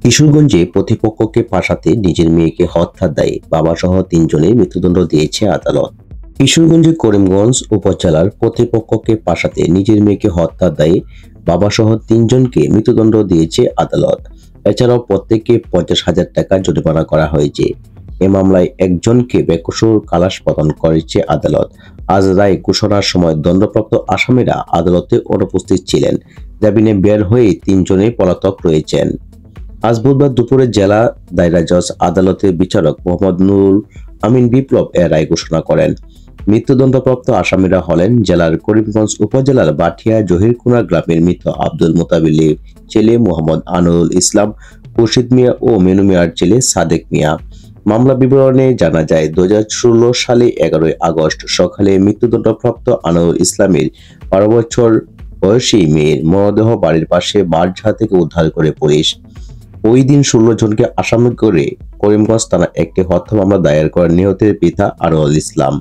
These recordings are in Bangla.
কিশোরগঞ্জে প্রতিপক্ষকে ফাঁসাতে নিজের মেয়েকে হত্যার দায়ে বাবাসহ তিনজনের মৃত্যুদণ্ড দিয়েছে আদালত। কিশোরগঞ্জের করিমগঞ্জ উপজেলার প্রতিপক্ষকে ফাঁসাতে নিজের মেয়েকে হত্যার দায়ে বাবাসহ তিনজনকে মৃত্যুদণ্ড দিয়েছে আদালত। এছাড়াও প্রত্যেককে 50,000 টাকা জরিমানা করা হয়েছে। এ মামলায় একজনকে বেকসুর খালাস প্রদান করেছে আদালত। আজ রায় ঘোষণার সময় দণ্ডপ্রাপ্ত আসামিরা আদালতে অনুপস্থিত ছিলেন। জামিনে বের হয়ে তিনজনেই পলাতক রয়েছেন। আজ বুধবার দুপুরে জেলা দায়রা জজ আদালতের বিচারক মোহাম্মদ নুরুল আমিন বিপ্লব এর রায় ঘোষণা করেন। মৃত্যুদণ্ডপ্রাপ্ত আসামিরা হলেন জেলার করিমগঞ্জ উপজেলার বাঠিয়া জহিরকুনা গ্রামের মৃত আব্দুল মোতাবিলের ছেলে মোহাম্মদ আনোয়ারুল ইসলাম, খুরশিদ মিয়া ও মেনু মিয়ার ছেলে সাদেক মিয়া। মামলা বিবরণে জানা যায়, 2016 সালে 11 আগস্ট সকালে মৃত্যুদণ্ডপ্রাপ্ত আনোয়ারুল ইসলামের 12 বছর বয়সী মেয়ের মরদেহ বাড়ির পাশে বাঁশঝাড় থেকে উদ্ধার করে পুলিশ। ওই দিন 16 জনকে আসামি করে করিমগঞ্জ থানায় একটি হত্যা মামলা দায়ের করেন নিহতের পিতা আনোয়ারুল ইসলাম।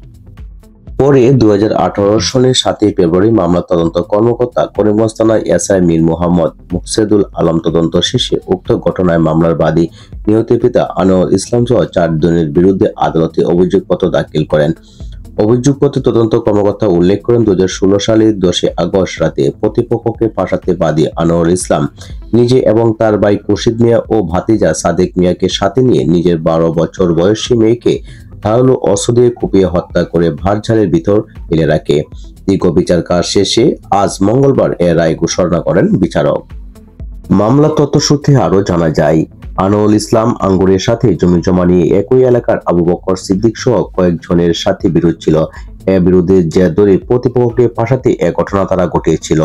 পরে 2018 সালের 7 ফেব্রুয়ারি মামলা তদন্ত কর্মকর্তা করিমগঞ্জ থানার এসআই মীর মোহাম্মদ মুকসেদুল আলম তদন্ত শেষে উক্ত ঘটনায় মামলার বাদী নিহতের পিতা আনোয়ারুল ইসলাম সহ 4 জনের বিরুদ্ধে আদালতে অভিযোগপত্র দাখিল করেন। অভিযোগপত্রে তদন্ত কর্মকর্তা উল্লেখ করেন, 2016 সালের 10 আগস্ট রাতে প্রতিপক্ষকে ফাঁসাতে বাদী আনোয়ারুল ইসলাম নিজে এবং তার ভাই খুরশিদ মিয়া ও ভাতিজা সাদেক মিয়াকে সাথে নিয়ে নিজের 12 বছর বয়সী মেয়েকে ধারালো অস্ত্র দিয়ে কুপিয়ে হত্যা করে বাঁশঝাড়ের ভিতর ফেলে রাখে। দীর্ঘ বিচার কাজ শেষে আজ মঙ্গলবার এর রায় ঘোষণা করেন বিচারক। মামলা তথ্যসূত্রে আরো জানা যায়, আনোয়ারুল ইসলাম আঙ্গুরের সাথে জমি জমা নিয়ে একই এলাকার আবু বকর সিদ্দিক সহ কয়েকজনের সাথে বিরোধ ছিল। এর বিরুদ্ধে জের ধরে প্রতিপক্ষকে ফাঁসাতে এ ঘটনা তারা ঘটিয়েছিল।